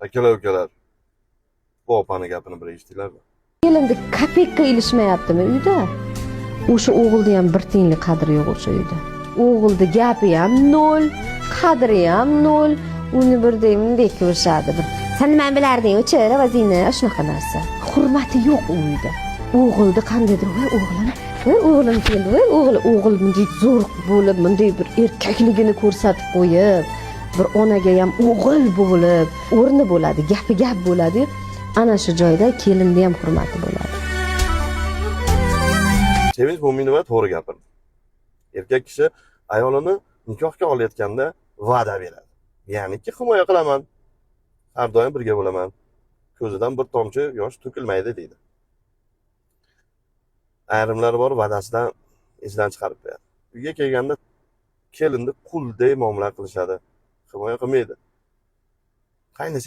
Akalar ukalar. Bu opani gapini bir eshitdinglarmi? Kelindi kopekka ilishmayaptimi uyda? O'sha o'g'ilda ham bir tiyinlik qadri yo'q o'sha uyda. O'g'ilda gapi ham nol, qadri ham nol. Uni birdek ko'rishadi. Sen nima bilarding-chi, ravazingni, shunaqa narsa. Hurmati yo'q u uyda. O'g'ilda qandaydir, voy o'g'lim, voy o'g'lim keldi, voy o'g'il bunday zo'r bo'lib, bunday bir erkakligini ko'rsatib qo'yib, bir onaga ham o'g'il bo'lib, o'rni bo'ladi, gapi gap bo'ladi. Ana shu joyda kelinda ham hurmati bo'ladi. Sevinch Mo'minova to'g'ri gapirdi. Erkak kishi ayolini nikohga olayotganda va'da beradi. Ya'niki himoya qilaman, har doim birga bo'laman, ko'zidan bir tomchi yosh to'kilmaydi deydi. Ayrimlar bor, va'dasidan esdan chiqarib qo'yadi. Uyga kelganda kelinni qulday muomala qilishadi, himoya qilmaydi. Qaynisi